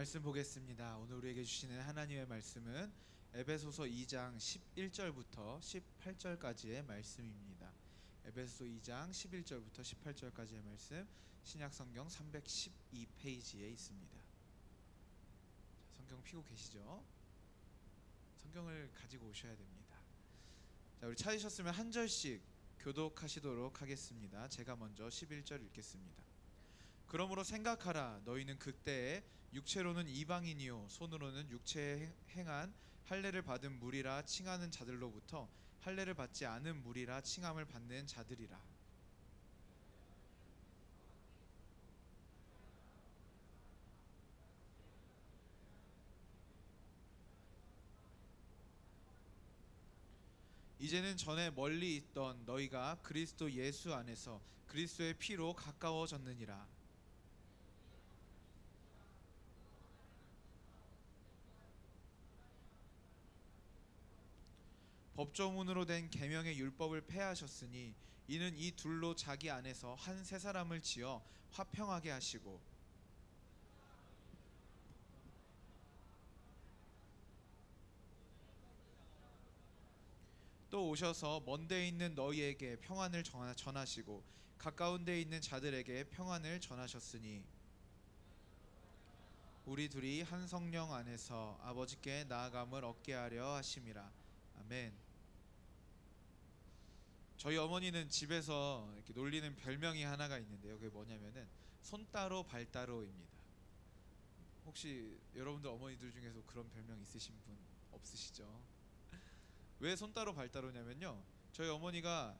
말씀 보겠습니다. 오늘 우리에게 주시는 하나님의 말씀은 에베소서 2장 11절부터 18절까지의 말씀입니다. 에베소서 2장 11절부터 18절까지의 말씀, 신약성경 312페이지에 있습니다. 성경 펴고 계시죠? 성경을 가지고 오셔야 됩니다. 자, 우리 찾으셨으면 한 절씩 교독하시도록 하겠습니다. 제가 먼저 11절 읽겠습니다. 그러므로 생각하라. 너희는 그때에 육체로는 이방인이요 손으로는 육체에 행한 할례를 받은 무리라 칭하는 자들로부터 할례를 받지 않은 무리라 칭함을 받는 자들이라. 이제는 전에 멀리 있던 너희가 그리스도 예수 안에서 그리스도의 피로 가까워졌느니라. 법조문으로 된 계명의 율법을 폐하셨으니 이는 이 둘로 자기 안에서 한 새 사람을 지어 화평하게 하시고 또 오셔서 먼 데 있는 너희에게 평안을 전하시고 가까운 데 있는 자들에게 평안을 전하셨으니 우리 둘이 한 성령 안에서 아버지께 나아감을 얻게 하려 하심이라. 아멘. 저희 어머니는 집에서 이렇게 놀리는 별명이 하나가 있는데요. 그게 뭐냐면은 손따로 발따로입니다. 혹시 여러분들 어머니들 중에서 그런 별명 있으신 분 없으시죠? 왜 손따로 발따로냐면요, 저희 어머니가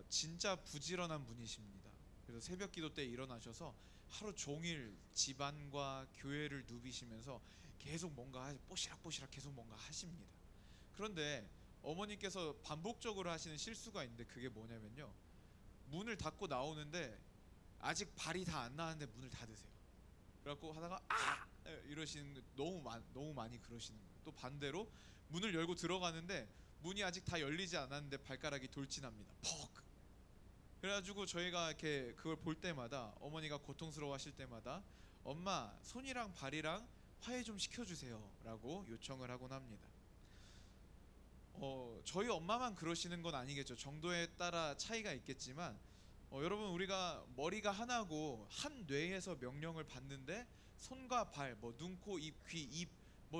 진짜 부지런한 분이십니다. 그래서 새벽 기도 때 일어나셔서 하루 종일 집안과 교회를 누비시면서 계속 뭔가 뽀시락뽀시락 계속 뭔가 하십니다. 그런데 어머니께서 반복적으로 하시는 실수가 있는데 그게 뭐냐면요, 문을 닫고 나오는데 아직 발이 다 안 나왔는데 문을 닫으세요. 그래갖고 하다가 이러시는 거 너무 많이 그러시는 거예요. 또 반대로 문을 열고 들어가는데 문이 아직 다 열리지 않았는데 발가락이 돌진합니다. 퍽! 그래가지고 저희가 이렇게 그걸 볼 때마다 어머니가 고통스러워 하실 때마다 엄마, 손이랑 발이랑 화해 좀 시켜주세요 라고 요청을 하곤 합니다. 저희 엄마만 그러시는 건 아니겠죠. 정도에 따라 차이가 있겠지만 여러분, 우리가 머리가 하나고 한 뇌에서 명령을 받는데 손과 발, 눈, 코, 입, 귀, 입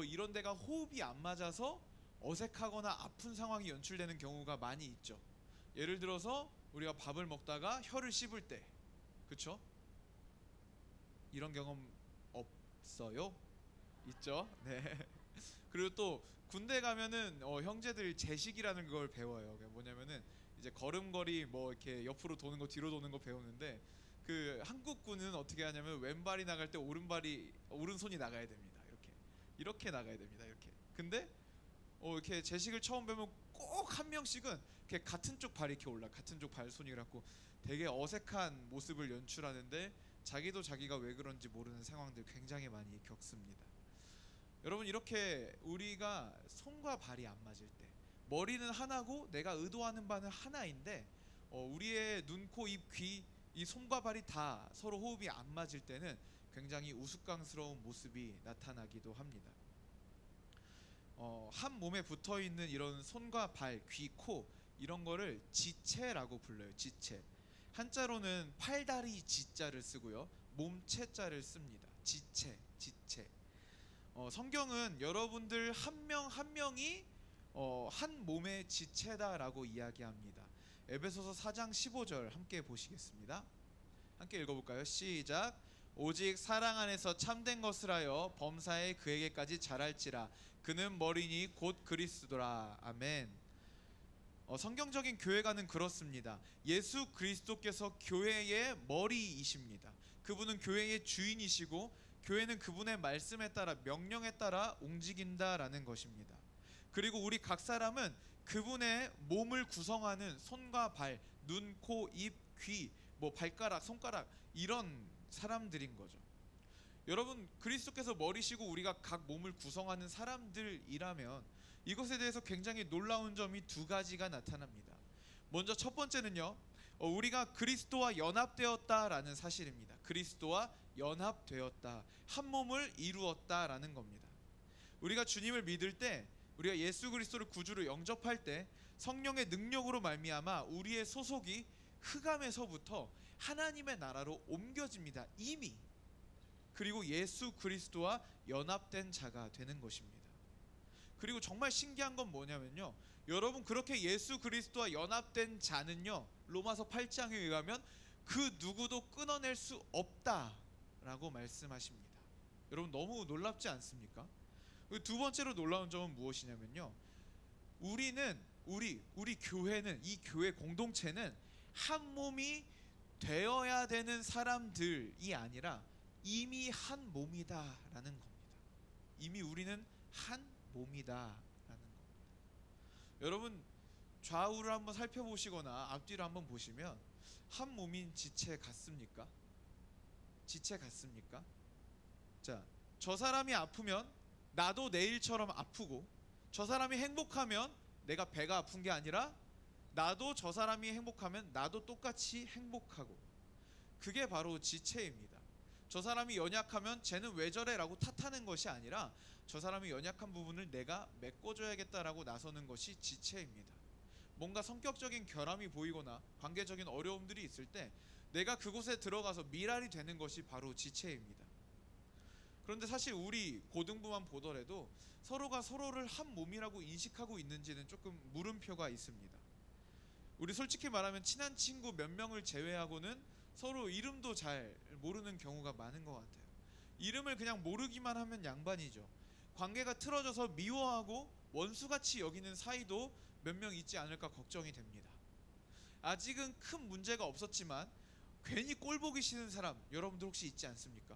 이런 데가 호흡이 안 맞아서 어색하거나 아픈 상황이 연출되는 경우가 많이 있죠. 예를 들어서 우리가 밥을 먹다가 혀를 씹을 때, 그쵸? 이런 경험 없어요? 있죠? 네. 그리고 또 군대 가면은 형제들 제식이라는 걸 배워요. 그게 뭐냐면은 이제 걸음걸이 이렇게 옆으로 도는 거, 뒤로 도는 거 배우는데, 그 한국군은 어떻게 하냐면 왼발이 나갈 때 오른손이 나가야 됩니다. 이렇게 나가야 됩니다. 이렇게. 근데 이렇게 제식을 처음 배우면 꼭 한 명씩은 이렇게 같은 쪽 발이 이렇게 올라, 같은 쪽 발손이 그래갖고 되게 어색한 모습을 연출하는데 자기도 자기가 왜 그런지 모르는 상황들 굉장히 많이 겪습니다. 여러분, 이렇게 우리가 손과 발이 안 맞을 때, 머리는 하나고 내가 의도하는 바는 하나인데 우리의 눈, 코, 입, 귀, 이 손과 발이 다 서로 호흡이 안 맞을 때는 굉장히 우스꽝스러운 모습이 나타나기도 합니다. 한 몸에 붙어있는 이런 손과 발, 귀, 코 이런 거를 지체라고 불러요. 지체. 한자로는 팔다리 지자를 쓰고요, 몸체자를 씁니다. 지체. 성경은 여러분들 한 명 한 명이 한 몸의 지체다라고 이야기합니다. 에베소서 4장 15절 함께 보시겠습니다. 함께 읽어볼까요? 시작. 오직 사랑 안에서 참된 것을 하여 범사에 그에게까지 자랄지라. 그는 머리니 곧 그리스도라. 아멘. 성경적인 교회관은 그렇습니다. 예수 그리스도께서 교회의 머리이십니다. 그분은 교회의 주인이시고 교회는 그분의 말씀에 따라, 명령에 따라 움직인다라는 것입니다. 그리고 우리 각 사람은 그분의 몸을 구성하는 손과 발, 눈, 코, 입, 귀, 발가락, 손가락 이런 사람들인 거죠. 여러분, 그리스도께서 머리시고 우리가 각 몸을 구성하는 사람들이라면 이것에 대해서 굉장히 놀라운 점이 두 가지가 나타납니다. 먼저 첫 번째는요, 우리가 그리스도와 연합되었다라는 사실입니다. 그리스도와 연합되었다. 한 몸을 이루었다라는 겁니다. 우리가 주님을 믿을 때, 우리가 예수 그리스도를 구주로 영접할 때 성령의 능력으로 말미암아 우리의 소속이 흑암에서부터 하나님의 나라로 옮겨집니다. 이미. 그리고 예수 그리스도와 연합된 자가 되는 것입니다. 그리고 정말 신기한 건 뭐냐면요, 여러분, 그렇게 예수 그리스도와 연합된 자는요, 로마서 8장에 의하면 그 누구도 끊어낼 수 없다라고 말씀하십니다. 여러분, 너무 놀랍지 않습니까? 두 번째로 놀라운 점은 무엇이냐면요, 우리 교회는, 이 교회 공동체는 한 몸이 되어야 되는 사람들이 아니라 이미 한 몸이다라는 겁니다. 이미 우리는 한 몸이다라는 겁니다. 여러분, 좌우를 한번 살펴보시거나 앞뒤를 한번 보시면 한 몸인 지체 같습니까? 지체 같습니까? 자, 저 사람이 아프면 나도 내일처럼 아프고, 저 사람이 행복하면 내가 배가 아픈 게 아니라 나도 저 사람이 행복하면 나도 똑같이 행복하고, 그게 바로 지체입니다. 저 사람이 연약하면 쟤는 왜 저래 라고 탓하는 것이 아니라 저 사람이 연약한 부분을 내가 메꿔줘야겠다라고 나서는 것이 지체입니다. 뭔가 성격적인 결함이 보이거나 관계적인 어려움들이 있을 때 내가 그곳에 들어가서 미랄이 되는 것이 바로 지체입니다. 그런데 사실 우리 고등부만 보더라도 서로가 서로를 한 몸이라고 인식하고 있는지는 조금 물음표가 있습니다. 우리 솔직히 말하면 친한 친구 몇 명을 제외하고는 서로 이름도 잘 모르는 경우가 많은 것 같아요. 이름을 그냥 모르기만 하면 양반이죠. 관계가 틀어져서 미워하고 원수같이 여기는 사이도 몇 명 있지 않을까 걱정이 됩니다. 아직은 큰 문제가 없었지만 괜히 꼴 보기 싫은 사람, 여러분들 혹시 있지 않습니까?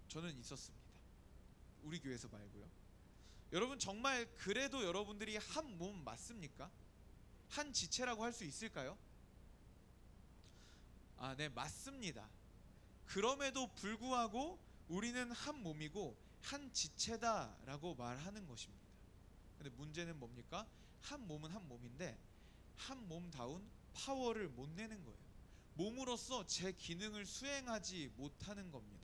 저는 있었습니다. 우리 교회에서 말고요. 여러분, 정말 그래도 여러분들이 한 몸 맞습니까? 한 지체라고 할 수 있을까요? 네, 맞습니다. 그럼에도 불구하고 우리는 한 몸이고 한 지체다라고 말하는 것입니다. 근데 문제는 뭡니까? 한 몸은 한 몸인데 한 몸다운 파워를 못 내는 거예요. 몸으로서 제 기능을 수행하지 못하는 겁니다.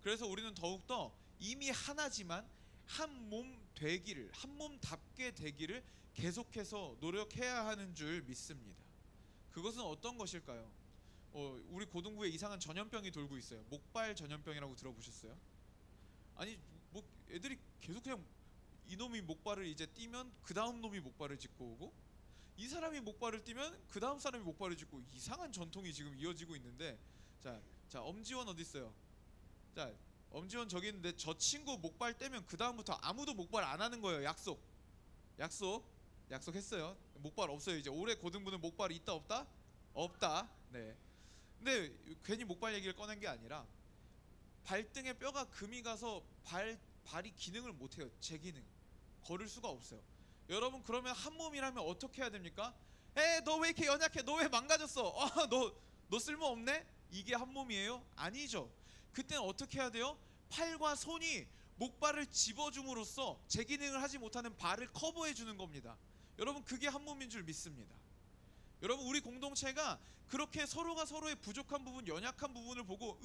그래서 우리는 더욱더 이미 하나지만 한 몸 되기를, 한 몸답게 되기를 계속해서 노력해야 하는 줄 믿습니다. 그것은 어떤 것일까요? 우리 고등부에 이상한 전염병이 돌고 있어요. 목발 전염병이라고 들어보셨어요? 아니, 뭐 애들이 계속 그냥 이놈이 목발을 이제 띄면 그 다음 놈이 목발을 짚고 오고, 이 사람이 목발을 띄면 그 다음 사람이 목발을 짚고, 이상한 전통이 지금 이어지고 있는데, 자 엄지원 어디 있어요? 자, 엄지원 저기 있는데 저 친구 목발 떼면 그 다음부터 아무도 목발 안 하는 거예요. 약속했어요. 목발 없어요. 이제 올해 고등부는 목발이 있다 없다? 없다. 네. 근데 괜히 목발 얘기를 꺼낸 게 아니라 발등에 뼈가 금이 가서 발이 기능을 못해요. 제 기능 걸을 수가 없어요. 여러분, 그러면 한 몸이라면 어떻게 해야 됩니까? 너 왜 이렇게 연약해? 너 왜 망가졌어? 너 쓸모없네? 이게 한 몸이에요? 아니죠. 그때는 어떻게 해야 돼요? 팔과 손이 목발을 집어줌으로써 제 기능을 하지 못하는 발을 커버해 주는 겁니다. 여러분, 그게 한 몸인 줄 믿습니다. 여러분, 우리 공동체가 그렇게 서로가 서로의 부족한 부분, 연약한 부분을 보고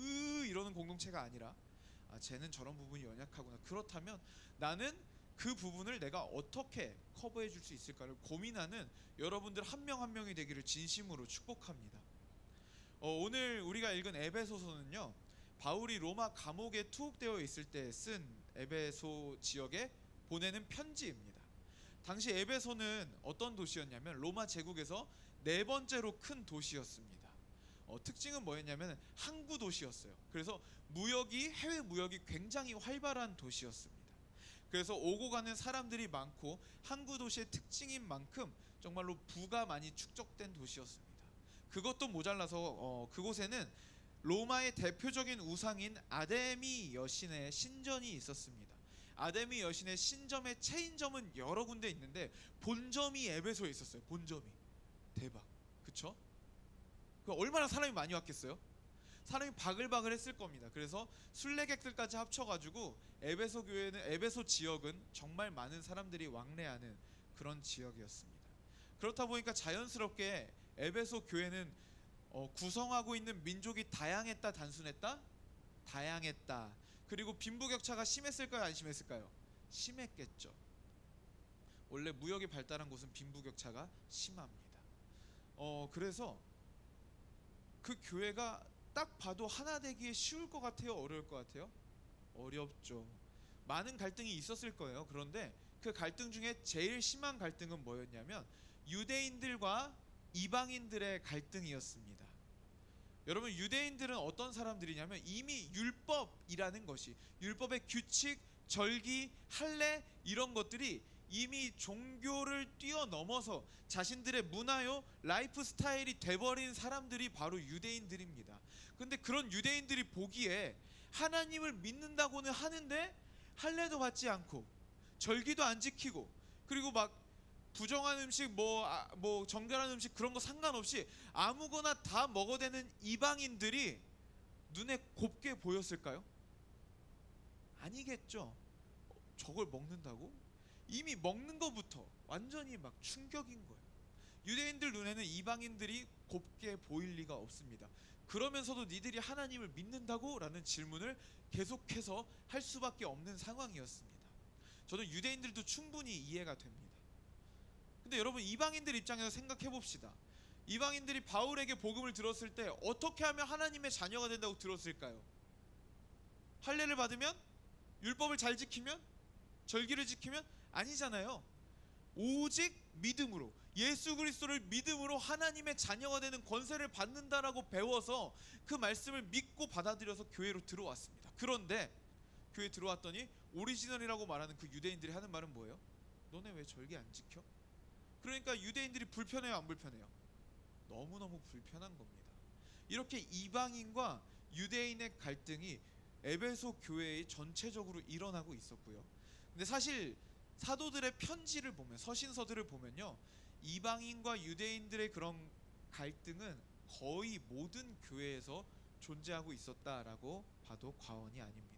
이러는 공동체가 아니라, 쟤는 저런 부분이 연약하구나. 그렇다면 나는 그 부분을 내가 어떻게 커버해 줄 수 있을까를 고민하는 여러분들 한 명 한 명이 되기를 진심으로 축복합니다. 오늘 우리가 읽은 에베소서는요, 바울이 로마 감옥에 투옥되어 있을 때 쓴 에베소 지역에 보내는 편지입니다. 당시 에베소는 어떤 도시였냐면 로마 제국에서 네 번째로 큰 도시였습니다. 특징은 뭐였냐면 항구 도시였어요. 그래서 해외 무역이 굉장히 활발한 도시였습니다. 그래서 오고 가는 사람들이 많고 항구 도시의 특징인 만큼 정말로 부가 많이 축적된 도시였습니다. 그것도 모자라서 그곳에는 로마의 대표적인 우상인 아데미 여신의 신전이 있었습니다. 아데미 여신의 신점의 체인점은 여러 군데 있는데 본점이 에베소에 있었어요. 본점이. 대박. 그쵸? 얼마나 사람이 많이 왔겠어요? 사람이 바글바글 했을 겁니다. 그래서 순례객들까지 합쳐가지고 에베소 지역은 정말 많은 사람들이 왕래하는 그런 지역이었습니다. 그렇다 보니까 자연스럽게 에베소 교회는 구성하고 있는 민족이 다양했다, 단순했다? 다양했다. 그리고 빈부격차가 심했을까요, 안 심했을까요? 심했겠죠. 원래 무역이 발달한 곳은 빈부격차가 심합니다. 그래서 그 교회가 딱 봐도 하나 되기에 쉬울 것 같아요, 어려울 것 같아요? 어렵죠. 많은 갈등이 있었을 거예요. 그런데 그 갈등 중에 제일 심한 갈등은 뭐였냐면 유대인들과 이방인들의 갈등이었습니다. 여러분, 유대인들은 어떤 사람들이냐면 이미 율법이라는 것이, 율법의 규칙, 절기, 할례 이런 것들이 이미 종교를 뛰어넘어서 자신들의 문화요, 라이프 스타일이 돼버린 사람들이 바로 유대인들입니다. 근데 그런 유대인들이 보기에 하나님을 믿는다고는 하는데 할례도 받지 않고 절기도 안 지키고, 그리고 막 부정한 음식, 뭐 정결한 음식 그런 거 상관없이 아무거나 다 먹어대는 이방인들이 눈에 곱게 보였을까요? 아니겠죠. 저걸 먹는다고? 이미 먹는 거부터 완전히 막 충격인 거예요. 유대인들 눈에는 이방인들이 곱게 보일 리가 없습니다. 그러면서도 니들이 하나님을 믿는다고? 라는 질문을 계속해서 할 수밖에 없는 상황이었습니다. 저는 유대인들도 충분히 이해가 됩니다. 근데 여러분, 이방인들 입장에서 생각해 봅시다. 이방인들이 바울에게 복음을 들었을 때 어떻게 하면 하나님의 자녀가 된다고 들었을까요? 할례를 받으면? 율법을 잘 지키면? 절기를 지키면? 아니잖아요. 오직 믿음으로, 예수 그리스도를 믿음으로 하나님의 자녀가 되는 권세를 받는다라고 배워서 그 말씀을 믿고 받아들여서 교회로 들어왔습니다. 그런데 교회 들어왔더니 오리지널이라고 말하는 그 유대인들이 하는 말은 뭐예요? 너네 왜 절기 안 지켜? 그러니까 유대인들이 불편해요, 안 불편해요? 너무너무 불편한 겁니다. 이렇게 이방인과 유대인의 갈등이 에베소 교회에 전체적으로 일어나고 있었고요. 근데 사실 사도들의 편지를 보면, 서신서들을 보면요, 이방인과 유대인들의 그런 갈등은 거의 모든 교회에서 존재하고 있었다라고 봐도 과언이 아닙니다.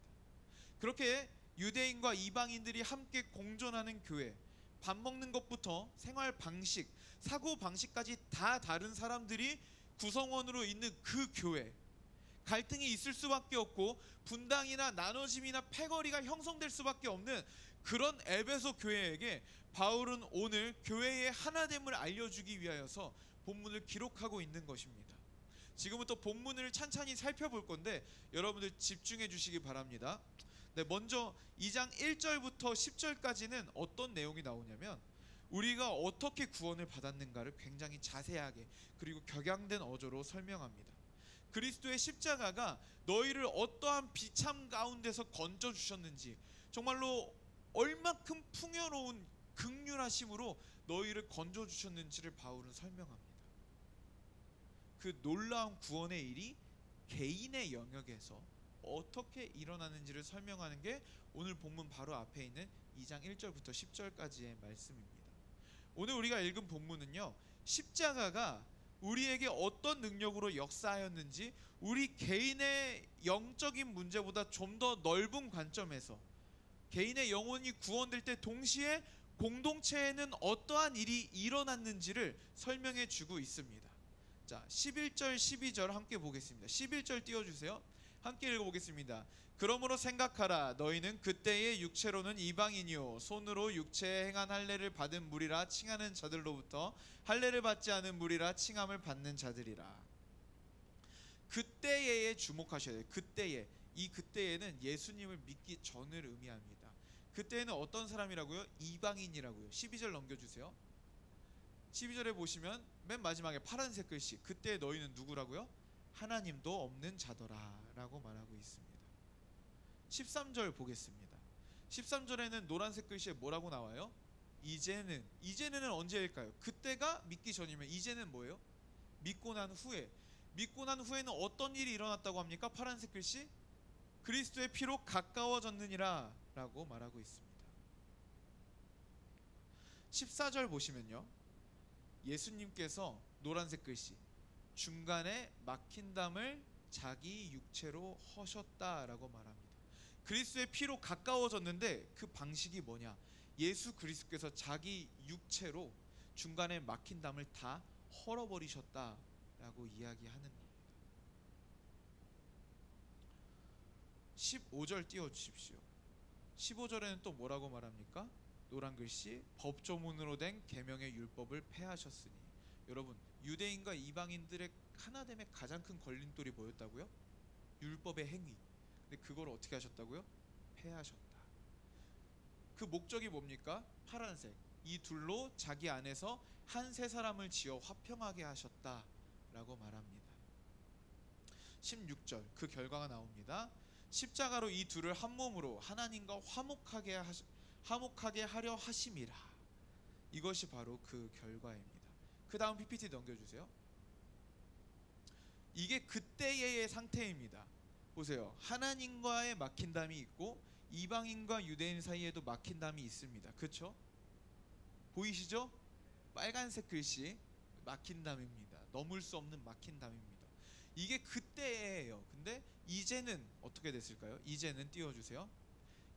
그렇게 유대인과 이방인들이 함께 공존하는 교회, 밥 먹는 것부터 생활 방식, 사고 방식까지 다 다른 사람들이 구성원으로 있는 그 교회, 갈등이 있을 수밖에 없고 분당이나 나눠짐이나 패거리가 형성될 수밖에 없는 그런 에베소 교회에게 바울은 오늘 교회의 하나됨을 알려주기 위하여서 본문을 기록하고 있는 것입니다. 지금부터 본문을 찬찬히 살펴볼 건데 여러분들 집중해 주시기 바랍니다. 네, 먼저 2장 1절부터 10절까지는 어떤 내용이 나오냐면 우리가 어떻게 구원을 받았는가를 굉장히 자세하게 그리고 격양된 어조로 설명합니다. 그리스도의 십자가가 너희를 어떠한 비참 가운데서 건져 주셨는지, 정말로 얼마큼 풍요로운 긍휼하심으로 너희를 건져 주셨는지를 바울은 설명합니다. 그 놀라운 구원의 일이 개인의 영역에서 어떻게 일어나는지를 설명하는 게 오늘 본문 바로 앞에 있는 2장 1절부터 10절까지의 말씀입니다. 오늘 우리가 읽은 본문은요, 십자가가 우리에게 어떤 능력으로 역사하였는지, 우리 개인의 영적인 문제보다 좀 더 넓은 관점에서 개인의 영혼이 구원될 때 동시에 공동체에는 어떠한 일이 일어났는지를 설명해 주고 있습니다. 자, 11절 12절 함께 보겠습니다. 11절 띄워주세요. 함께 읽어보겠습니다. 그러므로 생각하라. 너희는 그때의 육체로는 이방인이요 손으로 육체에 행한 할례를 받은 무리라 칭하는 자들로부터 할례를 받지 않은 무리라 칭함을 받는 자들이라. 그때에 주목하셔야 돼요. 그때에. 이 그때에는 예수님을 믿기 전을 의미합니다. 그때에는 어떤 사람이라고요? 이방인이라고요. 12절 넘겨주세요. 12절에 보시면 맨 마지막에 파란색 글씨, 그때 너희는 누구라고요? 하나님도 없는 자더라 라고 말하고 있습니다. 13절 보겠습니다. 13절에는 노란색 글씨에 뭐라고 나와요? 이제는은 언제일까요? 그때가 믿기 전이면 이제는 뭐예요? 믿고 난 후에. 믿고 난 후에는 어떤 일이 일어났다고 합니까? 파란색 글씨, 그리스도의 피로 가까워졌느니라 라고 말하고 있습니다. 14절 보시면요, 예수님께서 노란색 글씨, 중간에 막힌 담을 자기 육체로 허셨다라고 말합니다. 그리스도의 피로 가까워졌는데 그 방식이 뭐냐? 예수 그리스도께서 자기 육체로 중간에 막힌 담을 다 헐어버리셨다라고 라고 이야기하는 겁니다. 15절 띄워주십시오. 15절에는 또 뭐라고 말합니까? 노란 글씨, 법조문으로 된 계명의 율법을 폐하셨으니. 여러분, 유대인과 이방인들의 하나됨의 가장 큰 걸림돌이 뭐였다고요? 율법의 행위. 근데 그걸 어떻게 하셨다고요? 폐하셨다. 그 목적이 뭡니까? 파란색. 이 둘로 자기 안에서 한 세 사람을 지어 화평하게 하셨다라고 말합니다. 16절 그 결과가 나옵니다. 십자가로 이 둘을 한 몸으로 하나님과 화목하게 하려 하심이라. 이것이 바로 그 결과입니다. 그 다음 PPT 넘겨주세요. 이게 그때의 상태입니다. 보세요. 하나님과의 막힌담이 있고 이방인과 유대인 사이에도 막힌담이 있습니다. 그렇죠? 보이시죠? 빨간색 글씨 막힌담입니다. 넘을 수 없는 막힌담입니다. 이게 그때예요. 근데 이제는 어떻게 됐을까요? 이제는 띄워주세요.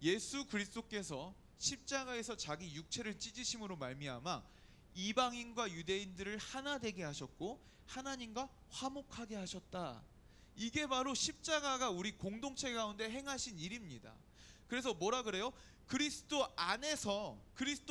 예수 그리스도께서 십자가에서 자기 육체를 찢으심으로 말미암아 이방인과 유대인들을 하나 되게 하셨고 하나님과 화목하게 하셨다. 이게 바로 십자가가 우리 공동체 가운데 행하신 일입니다. 그래서 뭐라 그래요? 그리스도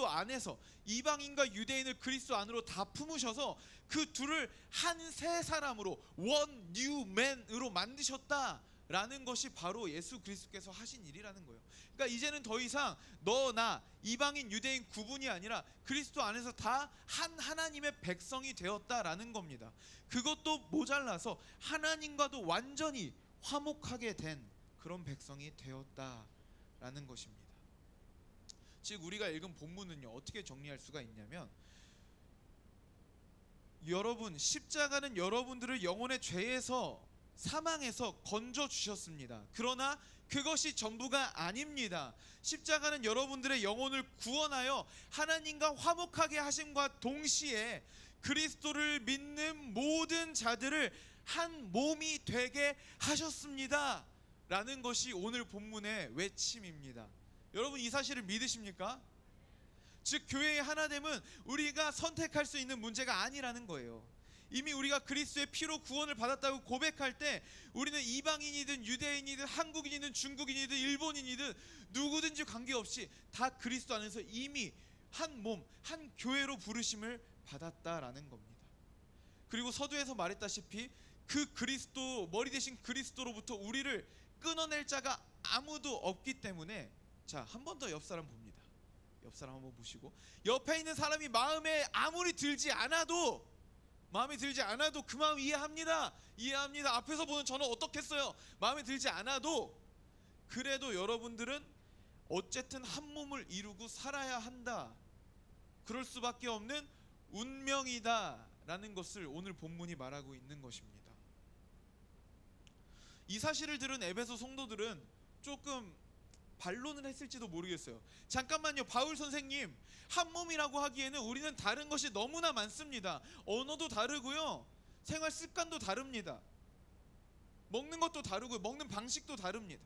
안에서 이방인과 유대인을 그리스도 안으로 다 품으셔서 그 둘을 한 세 사람으로 원 뉴 맨으로 만드셨다라는 것이 바로 예수 그리스도께서 하신 일이라는 거예요. 그러니까 이제는 더 이상 너 나 이방인 유대인 구분이 아니라 그리스도 안에서 다 한 하나님의 백성이 되었다라는 겁니다. 그것도 모자라서 하나님과도 완전히 화목하게 된 그런 백성이 되었다라는 것입니다. 즉 우리가 읽은 본문은요 어떻게 정리할 수가 있냐면, 여러분 십자가는 여러분들을 영혼의 죄에서 사망에서 건져 주셨습니다. 그러나 그것이 전부가 아닙니다. 십자가는 여러분들의 영혼을 구원하여 하나님과 화목하게 하심과 동시에 그리스도를 믿는 모든 자들을 한 몸이 되게 하셨습니다 라는 것이 오늘 본문의 외침입니다. 여러분 이 사실을 믿으십니까? 즉 교회의 하나됨은 우리가 선택할 수 있는 문제가 아니라는 거예요. 이미 우리가 그리스도의 피로 구원을 받았다고 고백할 때 우리는 이방인이든 유대인이든 한국인이든 중국인이든 일본인이든 누구든지 관계없이 다 그리스도 안에서 이미 한 몸, 한 교회로 부르심을 받았다라는 겁니다. 그리고 서두에서 말했다시피 그 그리스도, 머리 대신 그리스도로부터 우리를 끊어낼 자가 아무도 없기 때문에, 자, 한 번 더 옆 사람 봅니다. 옆 사람 한번 보시고, 옆에 있는 사람이 마음에 아무리 들지 않아도 그 마음 이해합니다. 앞에서 보는 저는 어떻겠어요? 마음에 들지 않아도 그래도 여러분들은 어쨌든 한 몸을 이루고 살아야 한다. 그럴 수밖에 없는 운명이다 라는 것을 오늘 본문이 말하고 있는 것입니다. 이 사실을 들은 에베소 성도들은 조금 반론을 했을지도 모르겠어요. 잠깐만요, 바울 선생님, 한 몸이라고 하기에는 우리는 다른 것이 너무나 많습니다. 언어도 다르고요, 생활 습관도 다릅니다. 먹는 것도 다르고요, 먹는 방식도 다릅니다.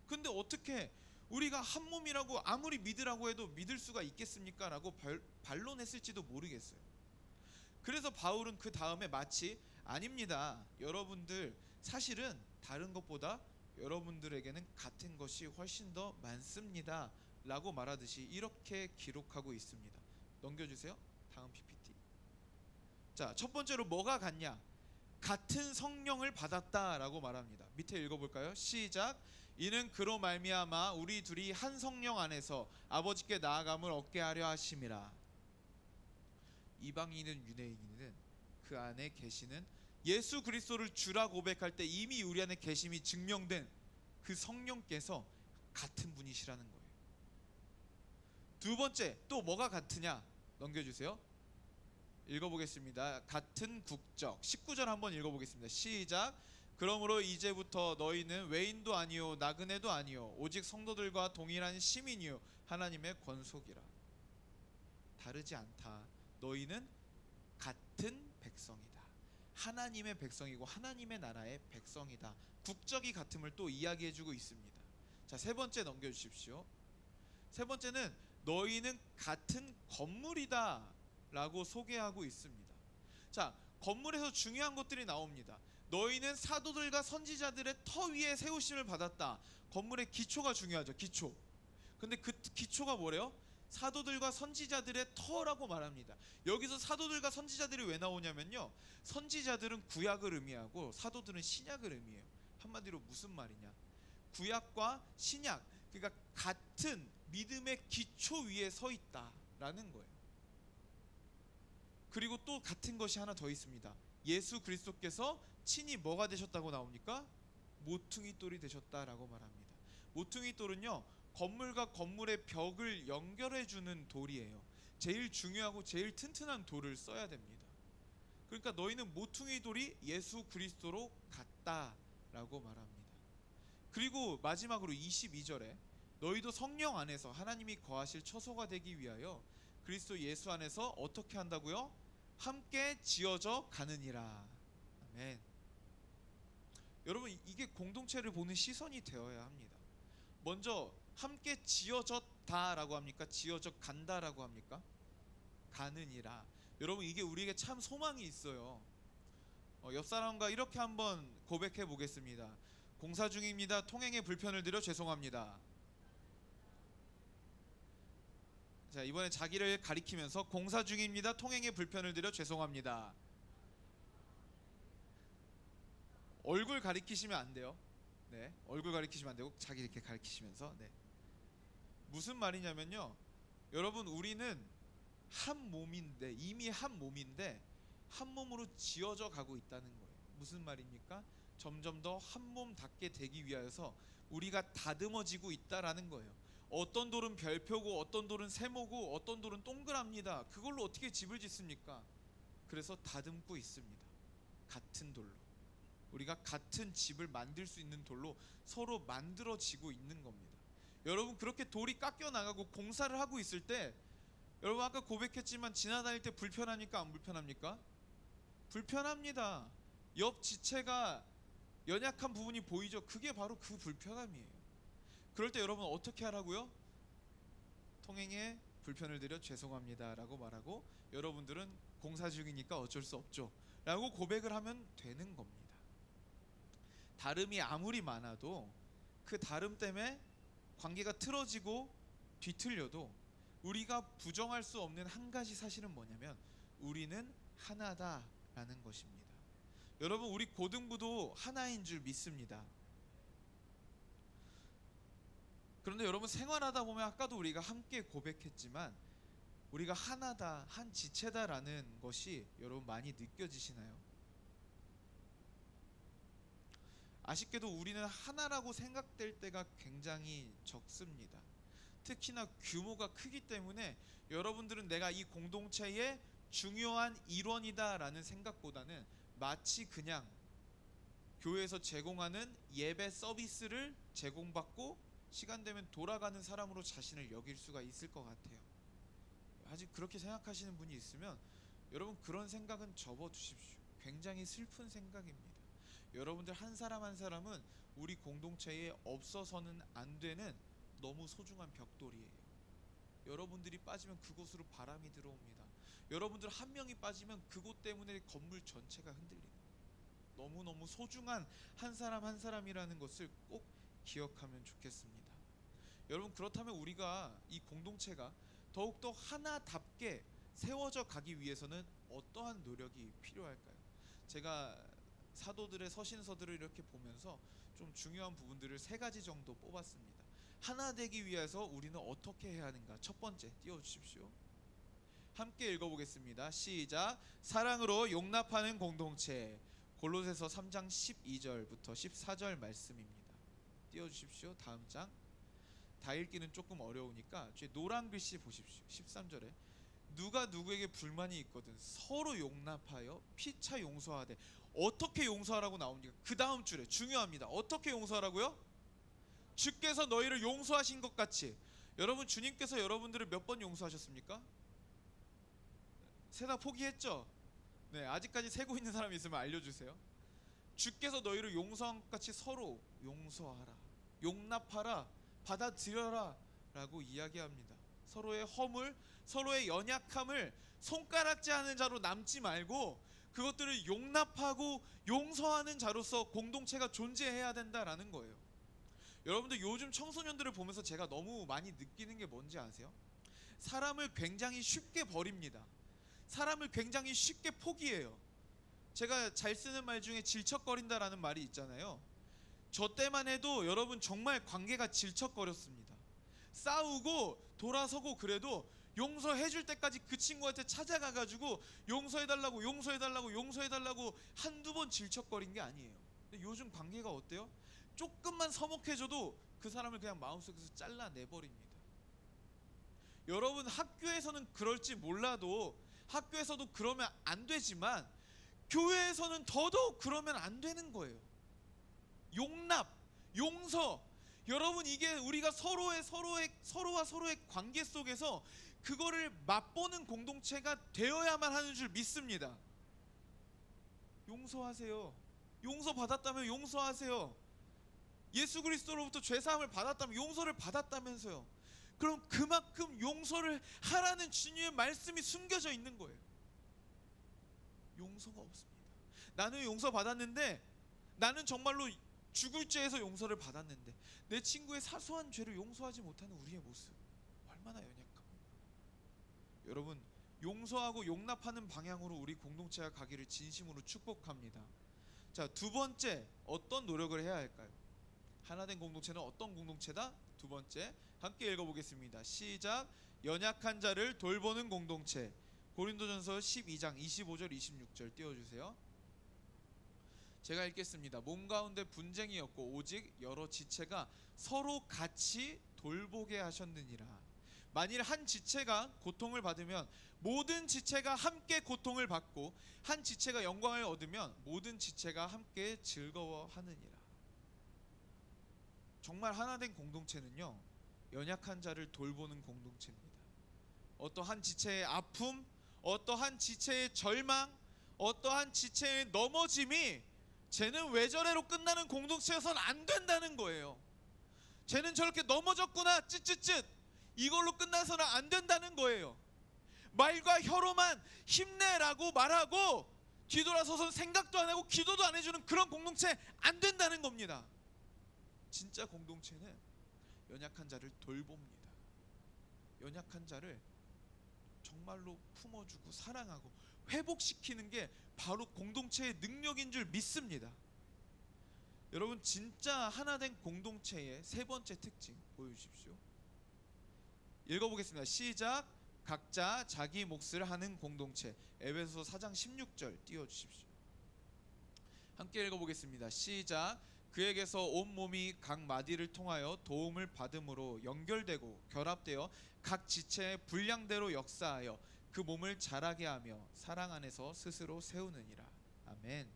근데 어떻게 우리가 한 몸이라고 아무리 믿으라고 해도 믿을 수가 있겠습니까? 라고 반론했을지도 모르겠어요. 그래서 바울은 그 다음에 마치 아닙니다, 여러분들 사실은 다른 것보다 여러분들에게는 같은 것이 훨씬 더 많습니다 라고 말하듯이 이렇게 기록하고 있습니다. 넘겨주세요. 다음 PPT. 자, 첫 번째로 뭐가 같냐? 같은 성령을 받았다 라고 말합니다. 밑에 읽어볼까요? 시작. 이는 그로 말미암아 우리 둘이 한 성령 안에서 아버지께 나아감을 얻게 하려 하심이라. 이방인이든 유대인이든 그 안에 계시는 예수 그리스도를 주라 고백할 때 이미 우리 안에 계심이 증명된 그 성령께서 같은 분이시라는 거예요. 두 번째, 또 뭐가 같으냐? 넘겨주세요. 읽어보겠습니다. 같은 국적. 19절 한번 읽어보겠습니다. 시작. 그러므로 이제부터 너희는 외인도 아니요 나그네도 아니요 오직 성도들과 동일한 시민이요 하나님의 권속이라. 다르지 않다. 너희는 같은 백성이다. 하나님의 백성이고 하나님의 나라의 백성이다. 국적이 같음을 또 이야기해주고 있습니다. 자, 세 번째 넘겨주십시오. 세 번째는 너희는 같은 건물이다 라고 소개하고 있습니다. 자, 건물에서 중요한 것들이 나옵니다. 너희는 사도들과 선지자들의 터 위에 세우심을 받았다. 건물의 기초가 중요하죠. 기초. 근데 그 기초가 뭐래요? 사도들과 선지자들의 터라고 말합니다. 여기서 사도들과 선지자들이 왜 나오냐면요, 선지자들은 구약을 의미하고 사도들은 신약을 의미해요. 한마디로 무슨 말이냐, 구약과 신약, 그러니까 같은 믿음의 기초 위에 서 있다라는 거예요. 그리고 또 같은 것이 하나 더 있습니다. 예수 그리스도께서 친히 뭐가 되셨다고 나옵니까? 모퉁이 돌이 되셨다라고 말합니다. 모퉁이 돌은요, 건물과 건물의 벽을 연결해 주는 돌이에요. 제일 중요하고 제일 튼튼한 돌을 써야 됩니다. 그러니까 너희는 모퉁이 돌이 예수 그리스도로 같다라고 말합니다. 그리고 마지막으로 22절에 너희도 성령 안에서 하나님이 거하실 처소가 되기 위하여 그리스도 예수 안에서 어떻게 한다고요? 함께 지어져 가느니라. 아멘. 여러분, 이게 공동체를 보는 시선이 되어야 합니다. 먼저 함께 지어졌다라고 합니까? 지어져 간다라고 합니까? 가느니라. 여러분, 이게 우리에게 참 소망이 있어요. 옆 사람과 이렇게 한번 고백해 보겠습니다. 공사 중입니다. 통행에 불편을 드려 죄송합니다. 자, 이번에 자기를 가리키면서 공사 중입니다. 통행에 불편을 드려 죄송합니다. 얼굴 가리키시면 안 돼요. 네, 얼굴 가리키시면 안 되고 자기 이렇게 가리키시면서. 네. 무슨 말이냐면요, 여러분, 우리는 한 몸인데, 이미 한 몸인데 한 몸으로 지어져 가고 있다는 거예요. 무슨 말입니까? 점점 더 한 몸답게 되기 위하여서 우리가 다듬어지고 있다라는 거예요. 어떤 돌은 별표고 어떤 돌은 세모고 어떤 돌은 동그랍니다. 그걸로 어떻게 집을 짓습니까? 그래서 다듬고 있습니다. 같은 돌로. 우리가 같은 집을 만들 수 있는 돌로 서로 만들어지고 있는 겁니다. 여러분, 그렇게 돌이 깎여 나가고 공사를 하고 있을 때, 여러분 아까 고백했지만 지나다닐 때 불편합니까? 안 불편합니까? 불편합니다. 옆 지체가 연약한 부분이 보이죠? 그게 바로 그 불편함이에요. 그럴 때 여러분 어떻게 하라고요? 통행에 불편을 드려 죄송합니다 라고 말하고, 여러분들은 공사 중이니까 어쩔 수 없죠 라고 고백을 하면 되는 겁니다. 다름이 아무리 많아도 그 다름 때문에 관계가 틀어지고 뒤틀려도 우리가 부정할 수 없는 한 가지 사실은 뭐냐면 우리는 하나다라는 것입니다. 여러분, 우리 고등부도 하나인 줄 믿습니다. 그런데 여러분, 생활하다 보면 아까도 우리가 함께 고백했지만 우리가 하나다, 한 지체다라는 것이 여러분 많이 느껴지시나요? 아쉽게도 우리는 하나라고 생각될 때가 굉장히 적습니다. 특히나 규모가 크기 때문에 여러분들은 내가 이 공동체의 중요한 일원이다 라는 생각보다는 마치 그냥 교회에서 제공하는 예배 서비스를 제공받고 시간 되면 돌아가는 사람으로 자신을 여길 수가 있을 것 같아요. 아직 그렇게 생각하시는 분이 있으면 여러분, 그런 생각은 접어두십시오. 굉장히 슬픈 생각입니다. 여러분들 한 사람 한 사람은 우리 공동체에 없어서는 안 되는 너무 소중한 벽돌이에요. 여러분들이 빠지면 그곳으로 바람이 들어옵니다. 여러분들 한 명이 빠지면 그곳 때문에 건물 전체가 흔들립니다. 너무너무 소중한 한 사람 한 사람이라는 것을 꼭 기억하면 좋겠습니다. 여러분, 그렇다면 우리가 이 공동체가 더욱더 하나답게 세워져 가기 위해서는 어떠한 노력이 필요할까요? 제가 사도들의 서신서들을 이렇게 보면서 좀 중요한 부분들을 3가지 정도 뽑았습니다. 하나 되기 위해서 우리는 어떻게 해야 하는가? 첫 번째, 띄워주십시오. 함께 읽어보겠습니다. 시작. 사랑으로 용납하는 공동체. 골로새서 3장 12절부터 14절 말씀입니다. 띄워주십시오. 다음 장. 다 읽기는 조금 어려우니까 노란 글씨 보십시오. 13절에 누가 누구에게 불만이 있거든 서로 용납하여 피차 용서하되. 어떻게 용서하라고 나옵니까? 그 다음 줄에 중요합니다. 어떻게 용서하라고요? 주께서 너희를 용서하신 것 같이. 여러분, 주님께서 여러분들을 몇 번 용서하셨습니까? 세다 포기했죠? 네, 아직까지 세고 있는 사람이 있으면 알려주세요. 주께서 너희를 용서한 것 같이 서로 용서하라, 용납하라, 받아들여라 라고 이야기합니다. 서로의 허물, 서로의 연약함을 손가락질 하는 자로 남지 말고 그것들을 용납하고 용서하는 자로서 공동체가 존재해야 된다라는 거예요. 여러분들 요즘 청소년들을 보면서 제가 너무 많이 느끼는 게 뭔지 아세요? 사람을 굉장히 쉽게 버립니다. 사람을 굉장히 쉽게 포기해요. 제가 잘 쓰는 말 중에 질척거린다라는 말이 있잖아요. 저 때만 해도 여러분 정말 관계가 질척거렸습니다. 싸우고 돌아서고 그래도 용서해줄 때까지 그 친구한테 찾아가가지고 용서해달라고 용서해달라고 용서해달라고 한두 번 질척거린 게 아니에요. 근데 요즘 관계가 어때요? 조금만 서먹해져도 그 사람을 그냥 마음속에서 잘라내버립니다. 여러분 학교에서는 그럴지 몰라도 학교에서도 그러면 안 되지만 교회에서는 더더욱 그러면 안 되는 거예요. 용납, 용서. 여러분 이게 우리가 서로와 서로의 관계 속에서 그거를 맛보는 공동체가 되어야만 하는 줄 믿습니다. 용서하세요. 용서 받았다면 용서하세요. 예수 그리스도로부터 죄사함을 받았다면 용서를 받았다면서요. 그럼 그만큼 용서를 하라는 주님의 말씀이 숨겨져 있는 거예요. 용서가 없습니다. 나는 용서 받았는데, 나는 정말로 죽을 죄에서 용서를 받았는데 내 친구의 사소한 죄를 용서하지 못하는 우리의 모습 얼마나 연약합니까? 여러분 용서하고 용납하는 방향으로 우리 공동체가 가기를 진심으로 축복합니다. 자, 두 번째 어떤 노력을 해야 할까요? 하나된 공동체는 어떤 공동체다? 두 번째 함께 읽어보겠습니다. 시작. 연약한 자를 돌보는 공동체. 고린도전서 12장 25절 26절 띄워주세요. 제가 읽겠습니다. 몸 가운데 분쟁이 없고 오직 여러 지체가 서로 같이 돌보게 하셨느니라. 만일 한 지체가 고통을 받으면 모든 지체가 함께 고통을 받고 한 지체가 영광을 얻으면 모든 지체가 함께 즐거워하느니라. 정말 하나된 공동체는요, 연약한 자를 돌보는 공동체입니다. 어떠한 지체의 아픔, 어떠한 지체의 절망, 어떠한 지체의 넘어짐이 쟤는 왜 저래로 끝나는 공동체에선 안 된다는 거예요. 쟤는 저렇게 넘어졌구나 쯧쯧쯧 이걸로 끝나서는 안 된다는 거예요. 말과 혀로만 힘내라고 말하고 뒤돌아서서 생각도 안 하고 기도도 안 해주는 그런 공동체 안 된다는 겁니다. 진짜 공동체는 연약한 자를 돌봅니다. 연약한 자를 정말로 품어주고 사랑하고 회복시키는 게 바로 공동체의 능력인 줄 믿습니다. 여러분 진짜 하나된 공동체의 세 번째 특징 보여주십시오. 읽어보겠습니다. 시작. 각자 자기 몫을 하는 공동체. 에베소서 4장 16절 띄워주십시오. 함께 읽어보겠습니다. 시작. 그에게서 온 몸이 각 마디를 통하여 도움을 받음으로 연결되고 결합되어 각 지체의 분량대로 역사하여 그 몸을 자라게 하며 사랑 안에서 스스로 세우느니라. 아멘.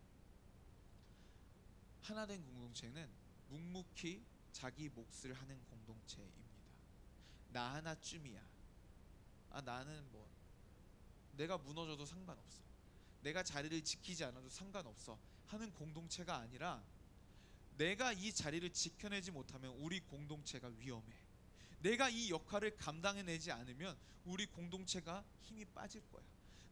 하나된 공동체는 묵묵히 자기 몫을 하는 공동체입니다. 나 하나쯤이야. 나는 내가 무너져도 상관없어. 내가 자리를 지키지 않아도 상관없어 하는 공동체가 아니라 내가 이 자리를 지켜내지 못하면 우리 공동체가 위험해. 내가 이 역할을 감당해내지 않으면 우리 공동체가 힘이 빠질 거야.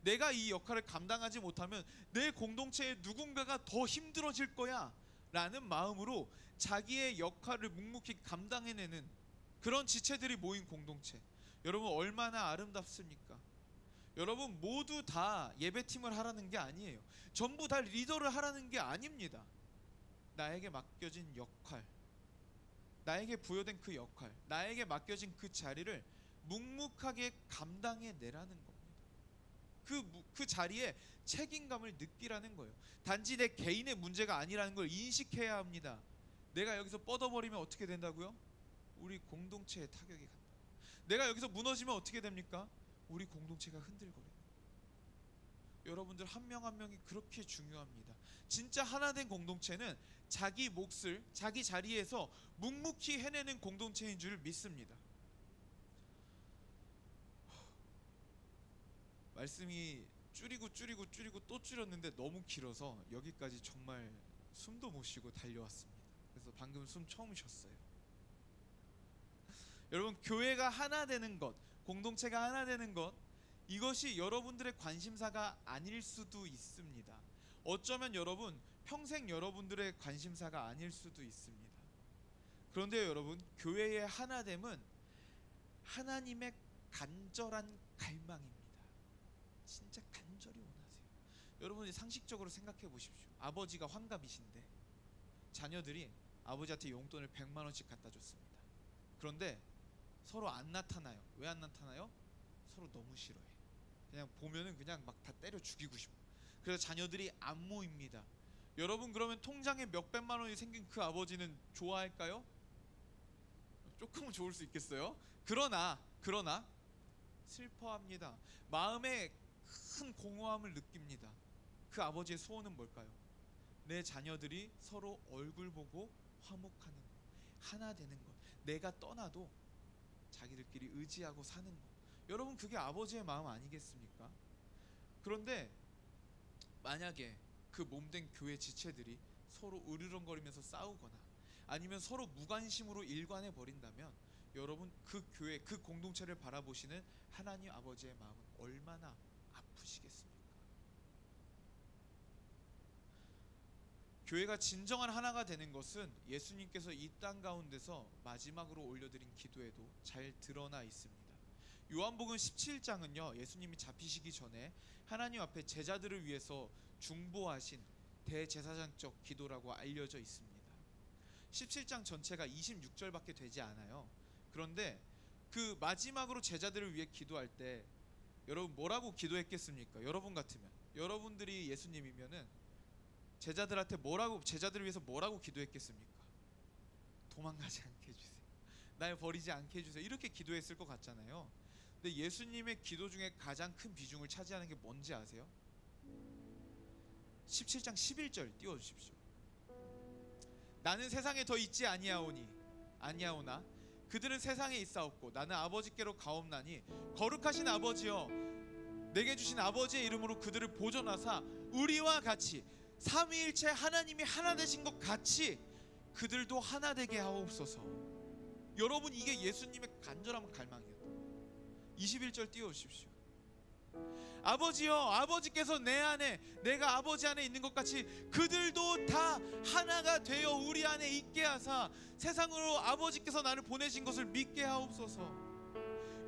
내가 이 역할을 감당하지 못하면 내 공동체의 누군가가 더 힘들어질 거야 라는 마음으로 자기의 역할을 묵묵히 감당해내는 그런 지체들이 모인 공동체. 여러분 얼마나 아름답습니까? 여러분 모두 다 예배팀을 하라는 게 아니에요. 전부 다 리더를 하라는 게 아닙니다. 나에게 맡겨진 역할, 나에게 부여된 그 역할, 나에게 맡겨진 그 자리를 묵묵하게 감당해내라는 겁니다. 그 자리에 책임감을 느끼라는 거예요. 단지 내 개인의 문제가 아니라는 걸 인식해야 합니다. 내가 여기서 뻗어버리면 어떻게 된다고요? 우리 공동체에 타격이 간다. 내가 여기서 무너지면 어떻게 됩니까? 우리 공동체가 흔들거려요. 여러분들 한 명 한 명이 그렇게 중요합니다. 진짜 하나된 공동체는 자기 몫을 자기 자리에서 묵묵히 해내는 공동체인 줄 믿습니다. 말씀이 줄이고 또 줄였는데 너무 길어서 여기까지 정말 숨도 못 쉬고 달려왔습니다. 그래서 방금 숨 처음 쉬었어요. 여러분 교회가 하나 되는 것, 공동체가 하나 되는 것, 이것이 여러분들의 관심사가 아닐 수도 있습니다. 어쩌면 여러분 평생 여러분들의 관심사가 아닐 수도 있습니다. 그런데 여러분, 교회의 하나됨은 하나님의 간절한 갈망입니다. 진짜 간절히 원하세요. 여러분이 상식적으로 생각해 보십시오. 아버지가 환갑이신데 자녀들이 아버지한테 용돈을 100만 원씩 갖다 줬습니다. 그런데 서로 안 나타나요. 왜 안 나타나요? 서로 너무 싫어해. 그냥 보면은 그냥 막 다 때려 죽이고 싶어. 그래서 자녀들이 안 모입니다. 여러분, 그러면 통장에 몇백만 원이 생긴 그 아버지는 좋아할까요? 조금은 좋을 수 있겠어요. 그러나 슬퍼합니다. 마음에 큰 공허함을 느낍니다. 그 아버지의 소원은 뭘까요? 내 자녀들이 서로 얼굴 보고 화목하는 것, 하나 되는 것, 내가 떠나도 자기들끼리 의지하고 사는 것. 여러분, 그게 아버지의 마음 아니겠습니까? 그런데 만약에 그 몸된 교회 지체들이 서로 으르렁거리면서 싸우거나 아니면 서로 무관심으로 일관해 버린다면 여러분, 그 교회, 그 공동체를 바라보시는 하나님 아버지의 마음은 얼마나 아프시겠습니까? 교회가 진정한 하나가 되는 것은 예수님께서 이 땅 가운데서 마지막으로 올려드린 기도에도 잘 드러나 있습니다. 요한복음 17장은요, 예수님이 잡히시기 전에 하나님 앞에 제자들을 위해서 중보하신 대제사장적 기도라고 알려져 있습니다. 17장 전체가 26절밖에 되지 않아요. 그런데 그 마지막으로 제자들을 위해 기도할 때 여러분 뭐라고 기도했겠습니까? 여러분 같으면, 여러분들이 예수님이면은 제자들을 위해서 뭐라고 기도했겠습니까? 도망가지 않게 해주세요. 날 버리지 않게 해주세요. 이렇게 기도했을 것 같잖아요. 근데 예수님의 기도 중에 가장 큰 비중을 차지하는 게 뭔지 아세요? 17장 11절 띄워주십시오. 나는 세상에 더 있지 아니하오나 그들은 세상에 있사옵고 나는 아버지께로 가옵나니 거룩하신 아버지여, 내게 주신 아버지의 이름으로 그들을 보존하사 우리와 같이 삼위일체 하나님이 하나 되신 것 같이 그들도 하나 되게 하옵소서. 여러분, 이게 예수님의 간절한 갈망이었다. 21절 띄워주십시오. 아버지여, 아버지께서 내 안에, 내가 아버지 안에 있는 것 같이 그들도 다 하나가 되어 우리 안에 있게 하사 세상으로 아버지께서 나를 보내신 것을 믿게 하옵소서.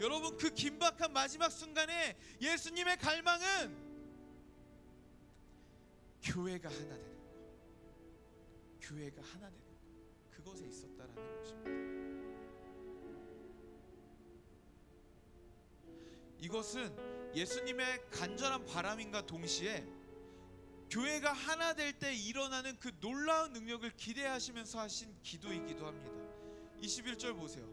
여러분, 그 긴박한 마지막 순간에 예수님의 갈망은 교회가 하나 되는 것, 교회가 하나 되는 것, 그것에 있었다라는 것입니다. 이것은 예수님의 간절한 바람인가 동시에 교회가 하나 될 때 일어나는 그 놀라운 능력을 기대하시면서 하신 기도이기도 합니다. 21절 보세요.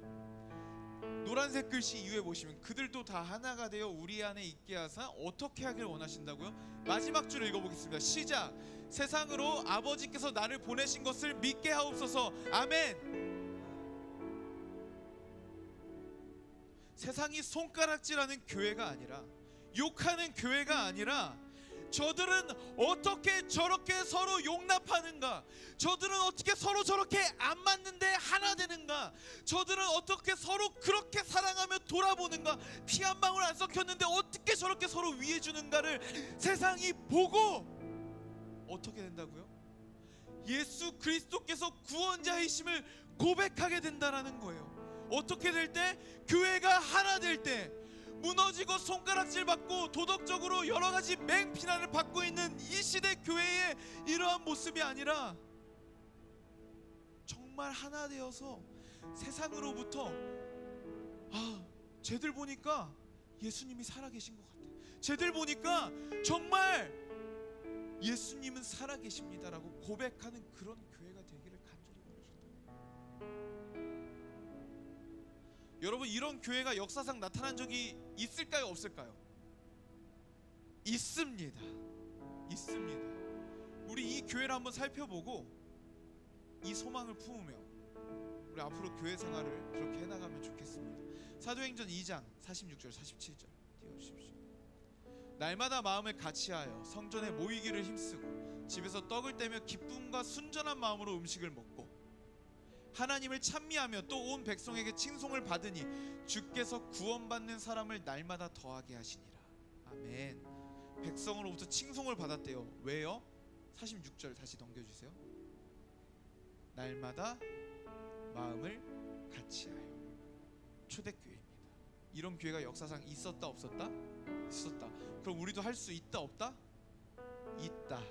노란색 글씨 이후에 보시면 그들도 다 하나가 되어 우리 안에 있게 하사 어떻게 하길 원하신다고요? 마지막 줄 읽어보겠습니다. 시작. 세상으로 아버지께서 나를 보내신 것을 믿게 하옵소서. 아멘. 세상이 손가락질하는 교회가 아니라, 욕하는 교회가 아니라, 저들은 어떻게 저렇게 서로 용납하는가, 저들은 어떻게 서로 저렇게 안 맞는데 하나 되는가, 저들은 어떻게 서로 그렇게 사랑하며 돌아보는가, 피 한 방울 안 섞였는데 어떻게 저렇게 서로 위해주는가를 세상이 보고 어떻게 된다고요? 예수 그리스도께서 구원자이심을 고백하게 된다라는 거예요. 어떻게 될 때? 교회가 하나 될 때. 무너지고 손가락질 받고 도덕적으로 여러 가지 맹비난을 받고 있는 이 시대 교회의 이러한 모습이 아니라 정말 하나 되어서 세상으로부터 쟤들 보니까 예수님이 살아계신 것 같아, 쟤들 보니까 정말 예수님은 살아계십니다라고 고백하는 그런 교회가 되기를 간절히 바라십니다. 여러분, 이런 교회가 역사상 나타난 적이 있을까요, 없을까요? 있습니다. 우리 이 교회를 한번 살펴보고 이 소망을 품으며 우리 앞으로 교회 생활을 그렇게 해나가면 좋겠습니다. 사도행전 2장 46절 47절 띄워주십시오. 날마다 마음을 같이하여 성전에 모이기를 힘쓰고 집에서 떡을 떼며 기쁨과 순전한 마음으로 음식을 먹고 하나님을 찬미하며 또 온 백성에게 칭송을 받으니 주께서 구원받는 사람을 날마다 더하게 하시니라. 아멘. 백성으로부터 칭송을 받았대요. 왜요? 46절 다시 넘겨주세요. 날마다 마음을 같이하여. 초대교회입니다. 이런 교회가 역사상 있었다 없었다? 있었다. 그럼 우리도 할 수 있다 없다? 있다.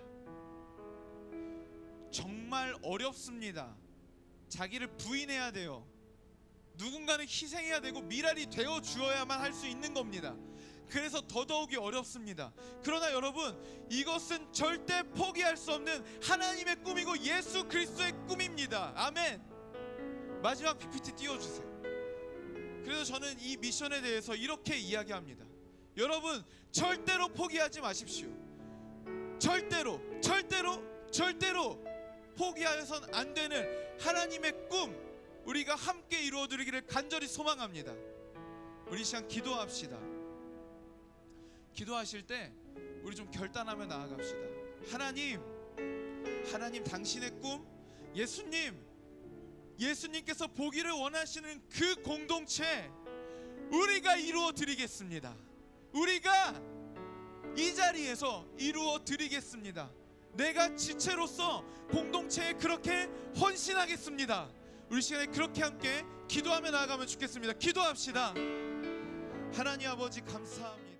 정말 어렵습니다. 자기를 부인해야 돼요. 누군가는 희생해야 되고 미랄이 되어 주어야만 할 수 있는 겁니다. 그래서 더더욱이 어렵습니다. 그러나 여러분, 이것은 절대 포기할 수 없는 하나님의 꿈이고 예수 그리스도의 꿈입니다. 아멘. 마지막 PPT 띄워주세요. 그래서 저는 이 미션에 대해서 이렇게 이야기합니다. 여러분, 절대로 포기하지 마십시오. 절대로 포기하여선 안 되는 하나님의 꿈, 우리가 함께 이루어드리기를 간절히 소망합니다. 우리 시간 기도합시다. 기도하실 때 우리 좀 결단하며 나아갑시다. 하나님 당신의 꿈, 예수님께서 보기를 원하시는 그 공동체 우리가 이루어 드리겠습니다. 우리가 이 자리에서 이루어 드리겠습니다. 내가 지체로서 공동체에 그렇게 헌신하겠습니다. 우리 시간에 그렇게 함께 기도하며 나아가면 좋겠습니다. 기도합시다. 하나님 아버지 감사합니다.